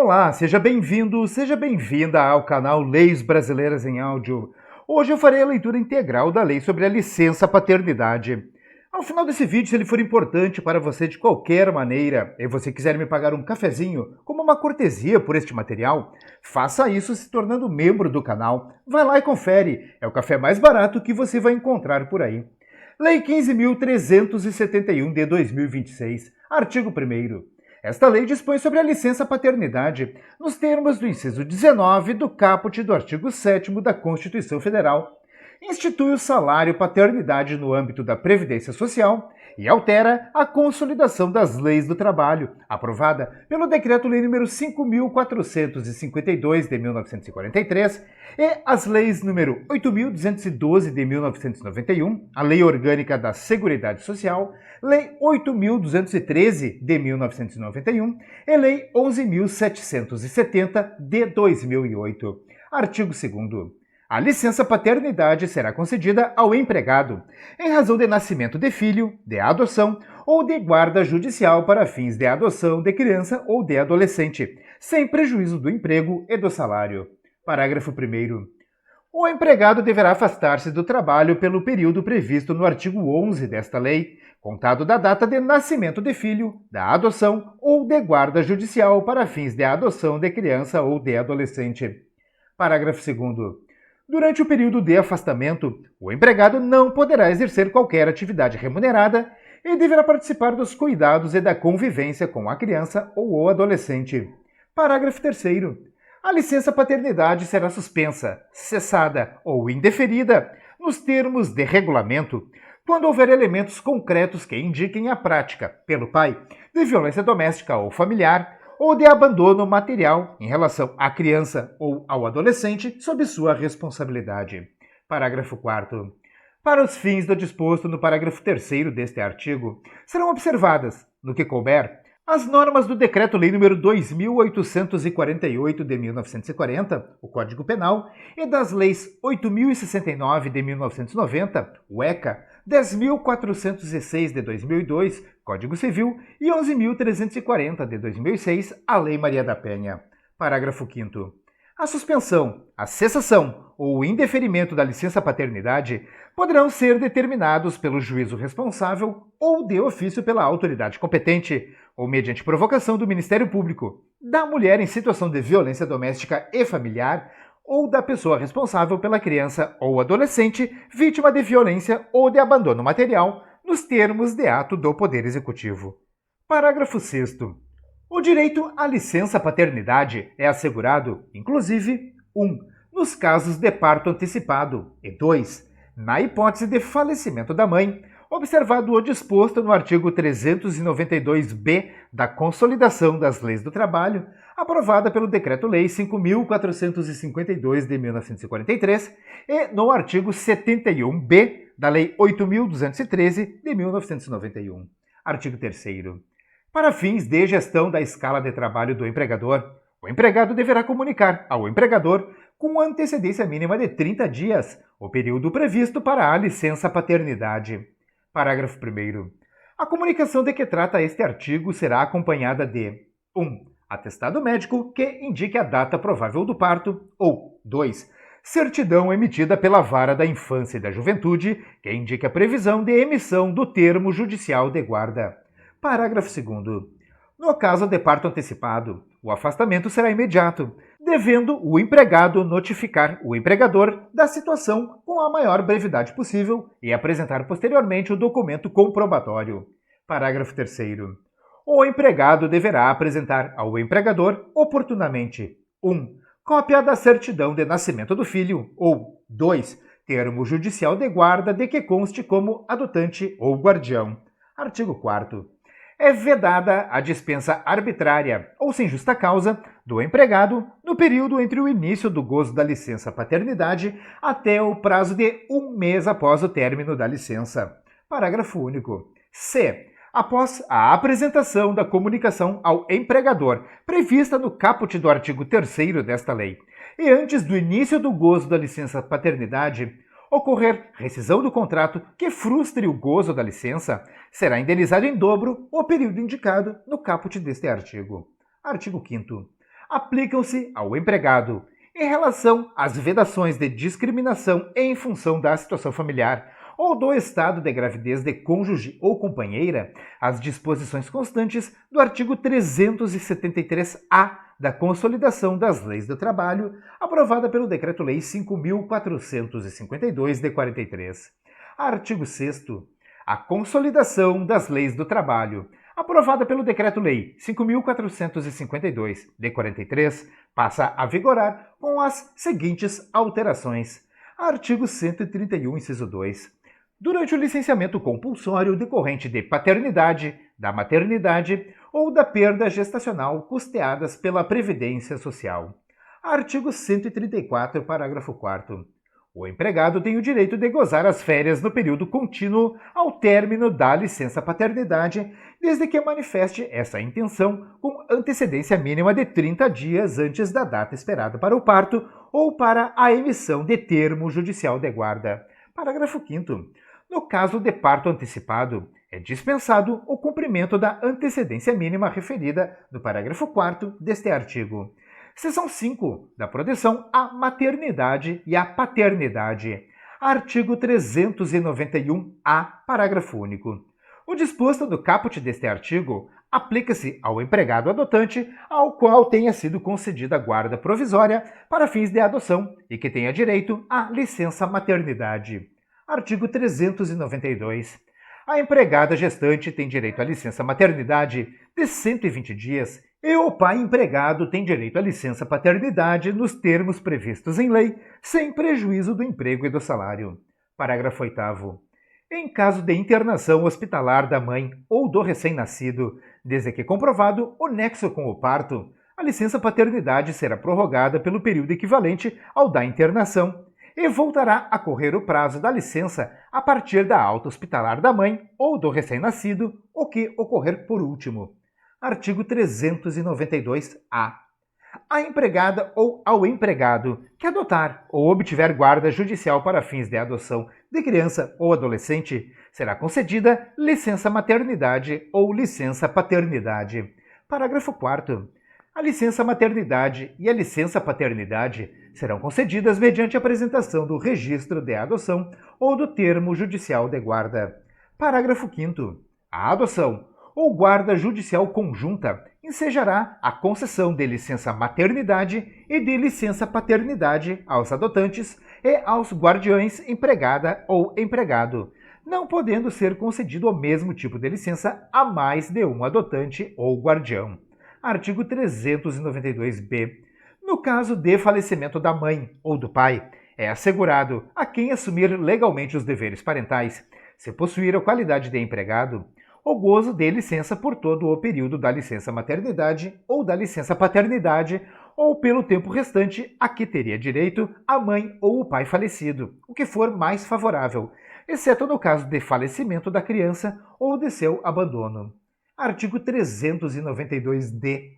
Olá, seja bem-vindo, seja bem-vinda ao canal Leis Brasileiras em Áudio. Hoje eu farei a leitura integral da lei sobre a licença paternidade. Ao final desse vídeo, se ele for importante para você de qualquer maneira e você quiser me pagar um cafezinho como uma cortesia por este material, faça isso se tornando membro do canal. Vai lá e confere, é o café mais barato que você vai encontrar por aí. Lei 15.371 de 2026, artigo 1º. Esta lei dispõe sobre a licença paternidade, nos termos do inciso 19 do caput do artigo 7º da Constituição Federal. Institui o salário paternidade no âmbito da Previdência Social e altera a Consolidação das Leis do Trabalho, aprovada pelo Decreto-Lei nº 5.452 de 1943 e as leis nº 8.212 de 1991, a Lei Orgânica da Seguridade Social, Lei 8.213 de 1991 e Lei 11.770 de 2008. Artigo 2º. A licença paternidade será concedida ao empregado, em razão de nascimento de filho, de adoção ou de guarda judicial para fins de adoção de criança ou de adolescente, sem prejuízo do emprego e do salário. Parágrafo 1º. O empregado deverá afastar-se do trabalho pelo período previsto no artigo 11 desta lei, contado da data de nascimento de filho, da adoção ou de guarda judicial para fins de adoção de criança ou de adolescente. Parágrafo 2º. Durante o período de afastamento, o empregado não poderá exercer qualquer atividade remunerada e deverá participar dos cuidados e da convivência com a criança ou o adolescente. Parágrafo 3º. A licença paternidade será suspensa, cessada ou indeferida, nos termos de regulamento, quando houver elementos concretos que indiquem a prática, pelo pai, de violência doméstica ou familiar, ou de abandono material em relação à criança ou ao adolescente sob sua responsabilidade. Parágrafo 4º. Para os fins do disposto no parágrafo 3º deste artigo, serão observadas, no que couber, as normas do Decreto-Lei nº 2.848 de 1940, o Código Penal, e das leis 8.069 de 1990, o ECA, 10.406 de 2002, Código Civil, e 11.340 de 2006, a Lei Maria da Penha. Parágrafo 5º. A suspensão, a cessação ou o indeferimento da licença paternidade poderão ser determinados pelo juízo responsável ou de ofício pela autoridade competente, ou mediante provocação do Ministério Público, da mulher em situação de violência doméstica e familiar, ou da pessoa responsável pela criança ou adolescente vítima de violência ou de abandono material, nos termos de ato do Poder Executivo. Parágrafo 6º. O direito à licença paternidade é assegurado, inclusive, 1. Nos casos de parto antecipado e 2. Na hipótese de falecimento da mãe, observado o disposto no artigo 392-B da Consolidação das Leis do Trabalho, aprovada pelo Decreto-Lei 5.452 de 1943 e no artigo 71-B da Lei 8.213 de 1991. Artigo 3º. Para fins de gestão da escala de trabalho do empregador, o empregado deverá comunicar ao empregador, com antecedência mínima de 30 dias, o período previsto para a licença paternidade. Parágrafo 1º. A comunicação de que trata este artigo será acompanhada de 1. Atestado médico que indique a data provável do parto, ou 2. Certidão emitida pela Vara da Infância e da Juventude que indique a previsão de emissão do termo judicial de guarda. Parágrafo 2º. No caso de parto antecipado, o afastamento será imediato, devendo o empregado notificar o empregador da situação com a maior brevidade possível e apresentar posteriormente o documento comprobatório. Parágrafo 3º. O empregado deverá apresentar ao empregador, oportunamente, 1. Cópia da certidão de nascimento do filho, ou 2. Termo judicial de guarda de que conste como adotante ou guardião. Artigo 4º. É vedada a dispensa arbitrária ou sem justa causa do empregado no período entre o início do gozo da licença paternidade até o prazo de 1 mês após o término da licença. Parágrafo único. C. Após a apresentação da comunicação ao empregador, prevista no caput do artigo 3º desta lei, e antes do início do gozo da licença paternidade, ocorrer rescisão do contrato que frustre o gozo da licença, será indenizado em dobro o período indicado no caput deste artigo. Artigo 5º. aplicam-se ao empregado em relação às vedações de discriminação em função da situação familiar ou do estado de gravidez de cônjuge ou companheira, as disposições constantes do artigo 373-A da Consolidação das Leis do Trabalho, aprovada pelo Decreto-Lei 5.452 de 43. Artigo 6º. A Consolidação das Leis do Trabalho, aprovada pelo Decreto-Lei 5.452 de 43, passa a vigorar com as seguintes alterações. Artigo 131, inciso 2. Durante o licenciamento compulsório decorrente de paternidade, da maternidade ou da perda gestacional custeadas pela Previdência Social. Artigo 134, parágrafo 4º. O empregado tem o direito de gozar as férias no período contínuo ao término da licença paternidade, desde que manifeste essa intenção com antecedência mínima de 30 dias antes da data esperada para o parto ou para a emissão de termo judicial de guarda. Parágrafo 5º. No caso de parto antecipado, é dispensado o cumprimento da antecedência mínima referida no parágrafo 4º deste artigo. Seção 5 da proteção à maternidade e à paternidade. Artigo 391-A, parágrafo único. O disposto do caput deste artigo aplica-se ao empregado adotante ao qual tenha sido concedida guarda provisória para fins de adoção e que tenha direito à licença maternidade. Artigo 392. A empregada gestante tem direito à licença maternidade de 120 dias e o pai empregado tem direito à licença paternidade nos termos previstos em lei, sem prejuízo do emprego e do salário. Parágrafo 8º. Em caso de internação hospitalar da mãe ou do recém-nascido, desde que comprovado o nexo com o parto, a licença paternidade será prorrogada pelo período equivalente ao da internação e voltará a correr o prazo da licença a partir da alta hospitalar da mãe ou do recém-nascido, o que ocorrer por último. Artigo 392-A. A empregada ou ao empregado que adotar ou obtiver guarda judicial para fins de adoção de criança ou adolescente, será concedida licença maternidade ou licença paternidade. Parágrafo 4º. A licença maternidade e a licença paternidade serão concedidas mediante apresentação do registro de adoção ou do termo judicial de guarda. Parágrafo 5º. A adoção ou guarda judicial conjunta ensejará a concessão de licença maternidade e de licença paternidade aos adotantes e aos guardiões empregada ou empregado, não podendo ser concedido o mesmo tipo de licença a mais de um adotante ou guardião. Artigo 392-B. No caso de falecimento da mãe ou do pai, é assegurado a quem assumir legalmente os deveres parentais, se possuir a qualidade de empregado, o gozo de licença por todo o período da licença maternidade ou da licença paternidade, ou pelo tempo restante a que teria direito a mãe ou o pai falecido, o que for mais favorável, exceto no caso de falecimento da criança ou de seu abandono. Artigo 392-D.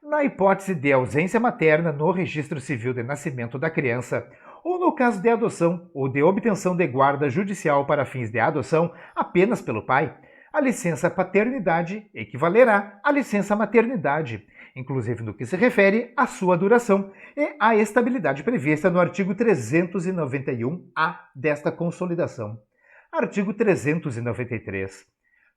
Na hipótese de ausência materna no registro civil de nascimento da criança, ou no caso de adoção ou de obtenção de guarda judicial para fins de adoção apenas pelo pai, a licença paternidade equivalerá à licença maternidade, inclusive no que se refere à sua duração e à estabilidade prevista no artigo 391-A desta consolidação. Artigo 393.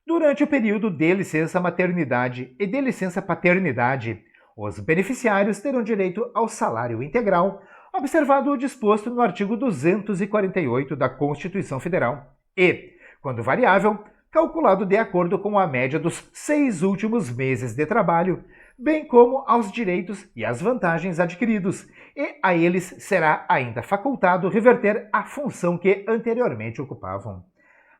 Durante o período de licença maternidade e de licença paternidade, os beneficiários terão direito ao salário integral, observado o disposto no artigo 248 da Constituição Federal e, quando variável, calculado de acordo com a média dos 6 últimos meses de trabalho, bem como aos direitos e às vantagens adquiridos, e a eles será ainda facultado reverter a função que anteriormente ocupavam.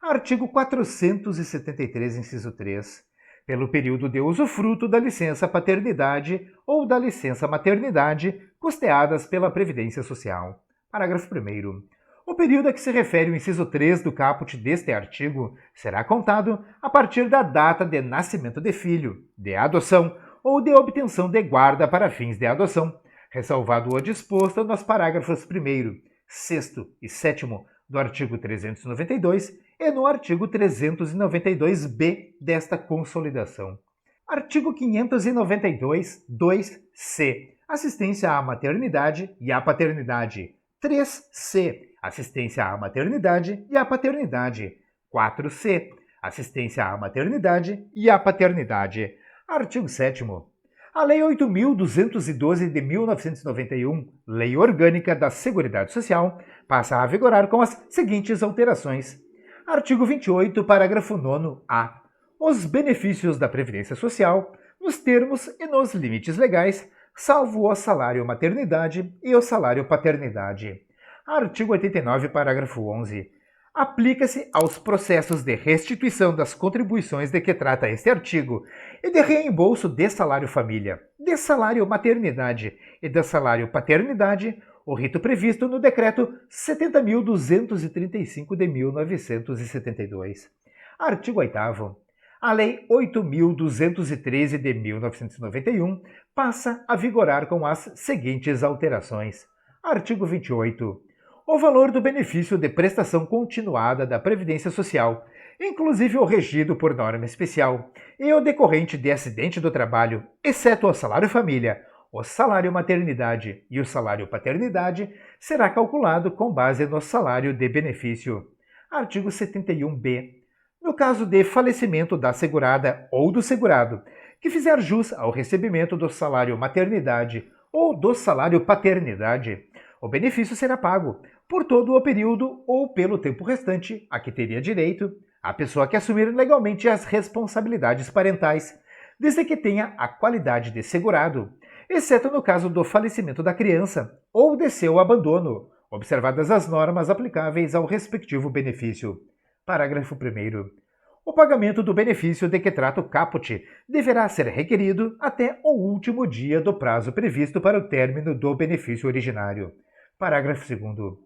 Artigo 473, inciso 3. Pelo período de usufruto da licença paternidade ou da licença maternidade, custeadas pela Previdência Social. Parágrafo 1º. O período a que se refere o inciso 3 do caput deste artigo será contado a partir da data de nascimento de filho, de adoção ou de obtenção de guarda para fins de adoção, ressalvado o disposto nos parágrafos 1º, 6º e 7º do artigo 392 e no artigo 392-B desta consolidação. Artigo 592, 2c. assistência à maternidade e à paternidade. 3C, assistência à maternidade e à paternidade. 4C, assistência à maternidade e à paternidade. Artigo 7º. A Lei 8.212 de 1991, Lei Orgânica da Seguridade Social, passa a vigorar com as seguintes alterações. Artigo 28, parágrafo 9º-A. Os benefícios da Previdência Social, nos termos e nos limites legais, salvo o salário maternidade e o salário paternidade. Artigo 89, parágrafo 11. Aplica-se aos processos de restituição das contribuições de que trata este artigo e de reembolso de salário-família, de salário-maternidade e de salário-paternidade o rito previsto no Decreto 70.235 de 1972. Artigo 8º. A Lei 8.213 de 1991 passa a vigorar com as seguintes alterações. Artigo 28. O valor do benefício de prestação continuada da Previdência Social, inclusive o regido por norma especial, e o decorrente de acidente do trabalho, exceto o salário-família, o salário-maternidade e o salário-paternidade, será calculado com base no salário de benefício. Artigo 71b. No caso de falecimento da segurada ou do segurado, que fizer jus ao recebimento do salário-maternidade ou do salário-paternidade, o benefício será pago por todo o período ou pelo tempo restante a que teria direito a pessoa que assumir legalmente as responsabilidades parentais, desde que tenha a qualidade de segurado, exceto no caso do falecimento da criança ou de seu abandono, observadas as normas aplicáveis ao respectivo benefício. Parágrafo 1º. O pagamento do benefício de que trata o caput deverá ser requerido até o último dia do prazo previsto para o término do benefício originário. Parágrafo 2º.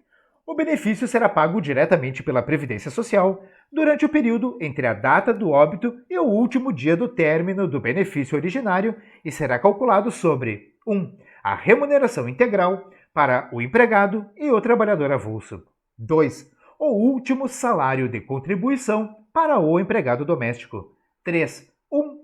O benefício será pago diretamente pela Previdência Social durante o período entre a data do óbito e o último dia do término do benefício originário e será calculado sobre 1. A remuneração integral para o empregado e o trabalhador avulso. 2. O último salário de contribuição para o empregado doméstico. 3.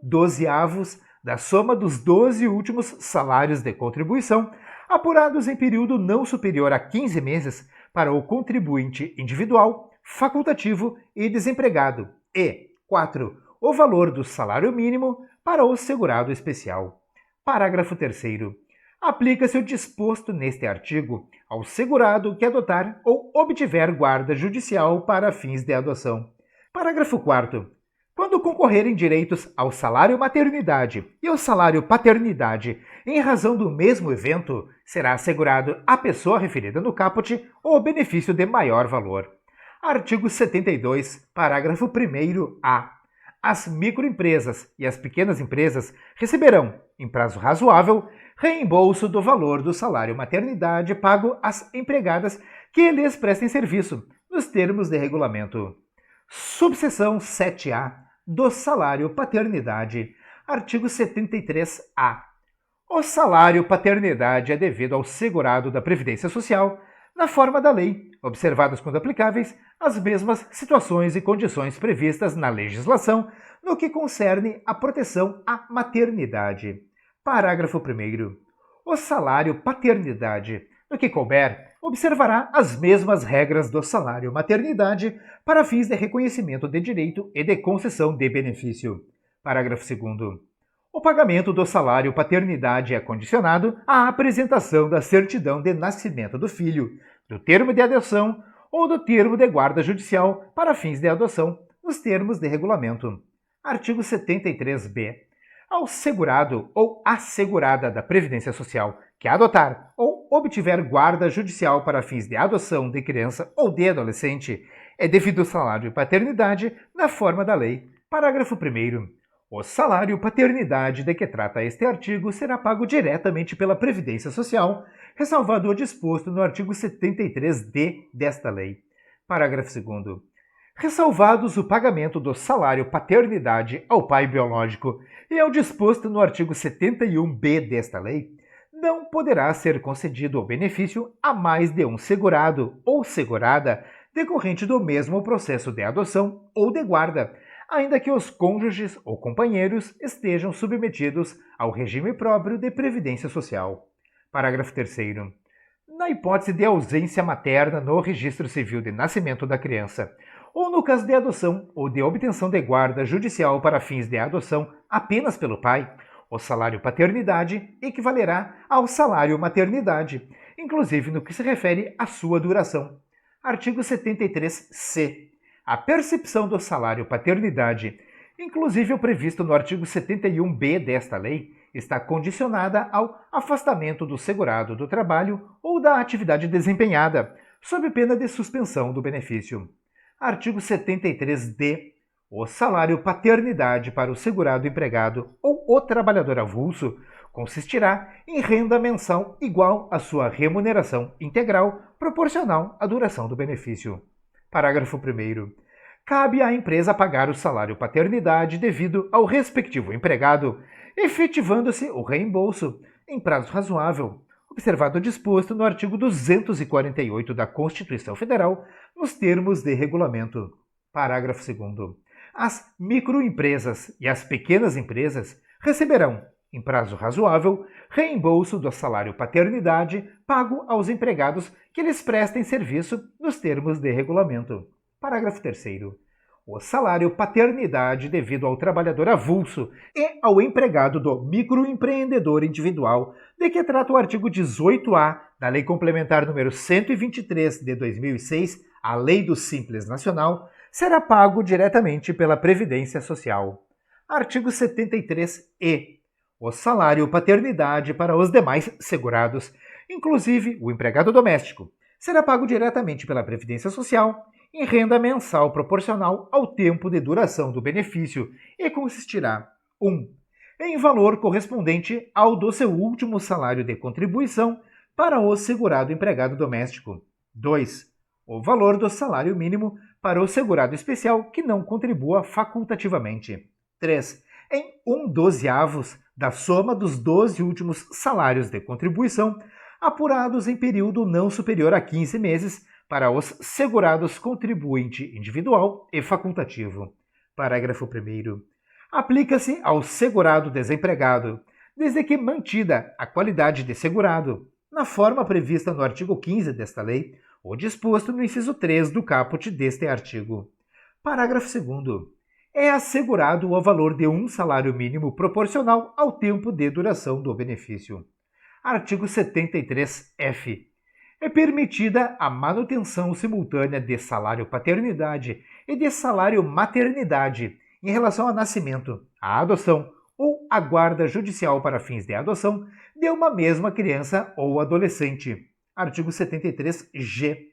1/12 da soma dos 12 últimos salários de contribuição, apurados em período não superior a 15 meses para o contribuinte individual, facultativo e desempregado. E 4. O valor do salário mínimo para o segurado especial. Parágrafo 3º. Aplica-se o disposto neste artigo ao segurado que adotar ou obtiver guarda judicial para fins de adoção. Parágrafo 4º. Quando concorrerem direitos ao salário maternidade e ao salário paternidade em razão do mesmo evento, será assegurado à pessoa referida no caput o benefício de maior valor. Artigo 72, parágrafo 1º-A. As microempresas e as pequenas empresas receberão, em prazo razoável, reembolso do valor do salário maternidade pago às empregadas que lhes prestem serviço, nos termos de regulamento. Subseção 7A do salário paternidade. Artigo 73-A. O salário paternidade é devido ao segurado da Previdência Social, na forma da lei, observadas quando aplicáveis as mesmas situações e condições previstas na legislação no que concerne à proteção à maternidade. Parágrafo 1º. O salário paternidade, no que couber, observará as mesmas regras do salário maternidade para fins de reconhecimento de direito e de concessão de benefício. Parágrafo 2º. O pagamento do salário paternidade é condicionado à apresentação da certidão de nascimento do filho, do termo de adoção ou do termo de guarda judicial para fins de adoção, nos termos de regulamento. Artigo 73b. Ao segurado ou assegurada da Previdência Social que adotar ou obtiver guarda judicial para fins de adoção de criança ou de adolescente, é devido o salário paternidade na forma da lei. Parágrafo 1º. O salário paternidade de que trata este artigo será pago diretamente pela Previdência Social, ressalvado o disposto no artigo 73d desta lei. Parágrafo 2º. Ressalvados o pagamento do salário paternidade ao pai biológico e ao disposto no artigo 71b desta lei, não poderá ser concedido o benefício a mais de um segurado ou segurada decorrente do mesmo processo de adoção ou de guarda, ainda que os cônjuges ou companheiros estejam submetidos ao regime próprio de previdência social. Parágrafo 3º. Na hipótese de ausência materna no registro civil de nascimento da criança, ou no caso de adoção ou de obtenção de guarda judicial para fins de adoção apenas pelo pai, o salário paternidade equivalerá ao salário maternidade, inclusive no que se refere à sua duração. Artigo 73-C. A percepção do salário paternidade, inclusive o previsto no artigo 71-B desta lei, está condicionada ao afastamento do segurado do trabalho ou da atividade desempenhada, sob pena de suspensão do benefício. Artigo 73-D. O salário paternidade para o segurado empregado ou o trabalhador avulso consistirá em renda mensal igual à sua remuneração integral proporcional à duração do benefício. Parágrafo 1º. Cabe à empresa pagar o salário paternidade devido ao respectivo empregado, efetivando-se o reembolso em prazo razoável, observado o disposto no artigo 248 da Constituição Federal, nos termos de regulamento. Parágrafo 2º. As microempresas e as pequenas empresas receberão, em prazo razoável, reembolso do salário paternidade pago aos empregados que lhes prestem serviço nos termos de regulamento. Parágrafo 3º. O salário paternidade devido ao trabalhador avulso e ao empregado do microempreendedor individual, de que trata o artigo 18-A da Lei Complementar nº 123 de 2006, a Lei do Simples Nacional, será pago diretamente pela Previdência Social. Artigo 73-E. O salário paternidade para os demais segurados, inclusive o empregado doméstico, será pago diretamente pela Previdência Social em renda mensal proporcional ao tempo de duração do benefício e consistirá 1. Em valor correspondente ao do seu último salário de contribuição para o segurado empregado doméstico. 2. O valor do salário mínimo para o segurado especial que não contribua facultativamente. 3. Em 1/12 da soma dos 12 últimos salários de contribuição, apurados em período não superior a 15 meses, para os segurados contribuinte individual e facultativo. Parágrafo 1º. Aplica-se ao segurado desempregado, desde que mantida a qualidade de segurado, na forma prevista no artigo 15 desta lei, ou disposto no inciso 3 do caput deste artigo. Parágrafo 2º. É assegurado o valor de um salário mínimo proporcional ao tempo de duração do benefício. Artigo 73-F. É permitida a manutenção simultânea de salário paternidade e de salário maternidade em relação ao nascimento, à adoção ou à guarda judicial para fins de adoção de uma mesma criança ou adolescente. Artigo 73-G.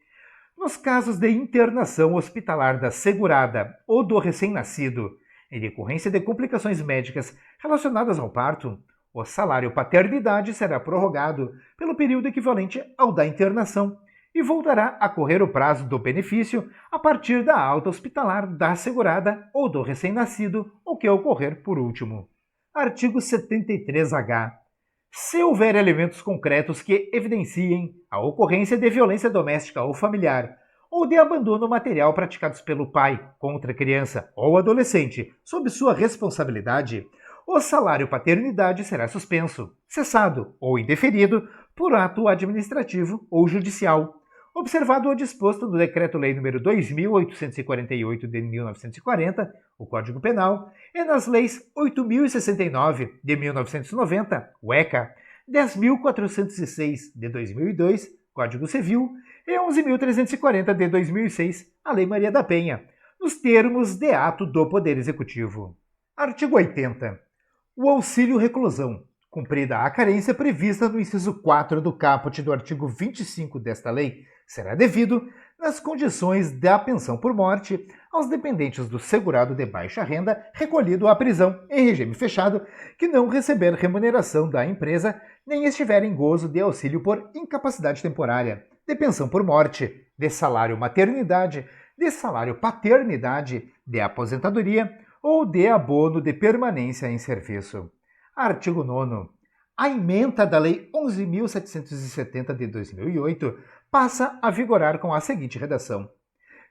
Nos casos de internação hospitalar da segurada ou do recém-nascido, em decorrência de complicações médicas relacionadas ao parto, o salário paternidade será prorrogado pelo período equivalente ao da internação e voltará a correr o prazo do benefício a partir da alta hospitalar da segurada ou do recém-nascido, o que ocorrer por último. Artigo 73-H. Se houver elementos concretos que evidenciem a ocorrência de violência doméstica ou familiar ou de abandono material praticados pelo pai contra a criança ou adolescente sob sua responsabilidade, o salário paternidade será suspenso, cessado ou indeferido por ato administrativo ou judicial, observado o disposto no Decreto-Lei nº 2.848 de 1940, o Código Penal, e nas Leis 8.069 de 1990, o ECA, 10.406 de 2002, Código Civil, e 11.340 de 2006, a Lei Maria da Penha, nos termos de ato do Poder Executivo. Artigo 80. O auxílio reclusão, cumprida a carência prevista no inciso 4 do caput do artigo 25 desta lei, será devido, nas condições da pensão por morte, aos dependentes do segurado de baixa renda recolhido à prisão em regime fechado que não receber remuneração da empresa nem estiver em gozo de auxílio por incapacidade temporária, de pensão por morte, de salário maternidade, de salário paternidade, de aposentadoria ou de abono de permanência em serviço. Artigo 9º. A ementa da Lei 11.770 de 2008 passa a vigorar com a seguinte redação.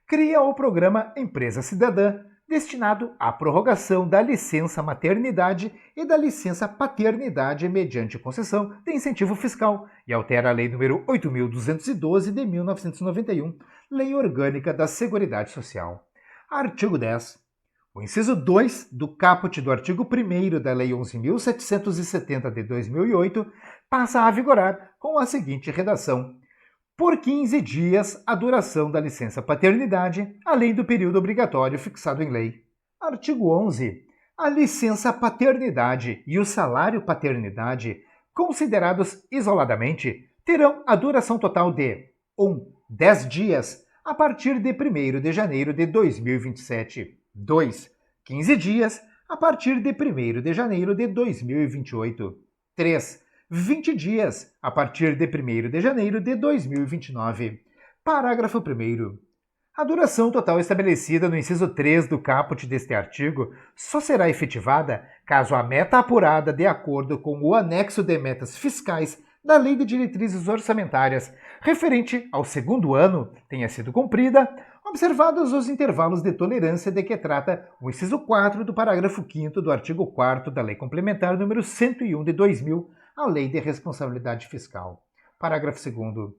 Cria o programa Empresa Cidadã, destinado à prorrogação da licença maternidade e da licença paternidade mediante concessão de incentivo fiscal e altera a Lei nº 8.212 de 1991, Lei Orgânica da Seguridade Social. Artigo 10. O inciso 2 do caput do artigo 1º da Lei 11.770 de 2008 passa a vigorar com a seguinte redação: por 15 dias a duração da licença paternidade, além do período obrigatório fixado em lei. Artigo 11. A licença paternidade e o salário paternidade, considerados isoladamente, terão a duração total de 1. 10 dias, a partir de 1º de janeiro de 2027. 2. 15 dias, a partir de 1º de janeiro de 2028. 3. 20 dias, a partir de 1º de janeiro de 2029. Parágrafo 1º. A duração total estabelecida no inciso 3 do caput deste artigo só será efetivada caso a meta apurada de acordo com o anexo de metas fiscais da Lei de Diretrizes Orçamentárias, referente ao segundo ano, tenha sido cumprida, observados os intervalos de tolerância de que trata o inciso 4 do parágrafo 5º do artigo 4º da Lei Complementar nº 101 de 2000, a Lei de Responsabilidade Fiscal. Parágrafo 2º.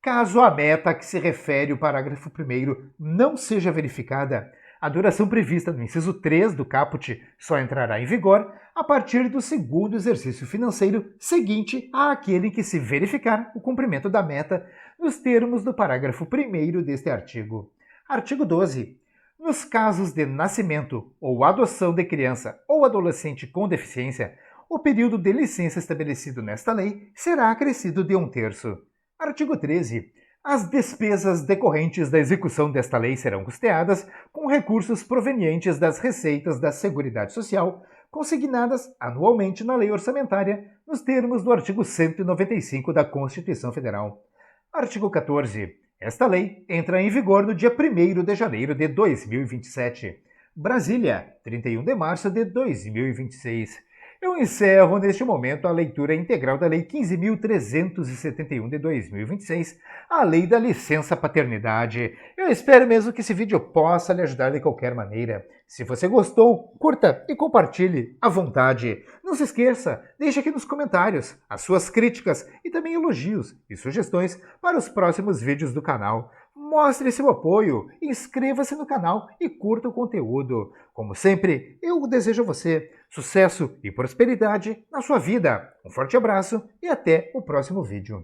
Caso a meta a que se refere o parágrafo 1º não seja verificada, a duração prevista no inciso 3 do caput só entrará em vigor a partir do segundo exercício financeiro seguinte àquele em que se verificar o cumprimento da meta nos termos do parágrafo 1º deste artigo. Artigo 12. Nos casos de nascimento ou adoção de criança ou adolescente com deficiência, o período de licença estabelecido nesta lei será acrescido de 1/3. Artigo 13. As despesas decorrentes da execução desta lei serão custeadas com recursos provenientes das receitas da Seguridade Social, consignadas anualmente na lei orçamentária, nos termos do artigo 195 da Constituição Federal. Artigo 14. Esta lei entra em vigor no dia 1º de janeiro de 2027. Brasília, 31 de março de 2026. Eu encerro neste momento a leitura integral da Lei 15.371 de 2026, a Lei da Licença Paternidade. Eu espero mesmo que esse vídeo possa lhe ajudar de qualquer maneira. Se você gostou, curta e compartilhe à vontade. Não se esqueça, deixe aqui nos comentários as suas críticas e também elogios e sugestões para os próximos vídeos do canal. Mostre seu apoio, inscreva-se no canal e curta o conteúdo. Como sempre, eu desejo a você sucesso e prosperidade na sua vida. Um forte abraço e até o próximo vídeo.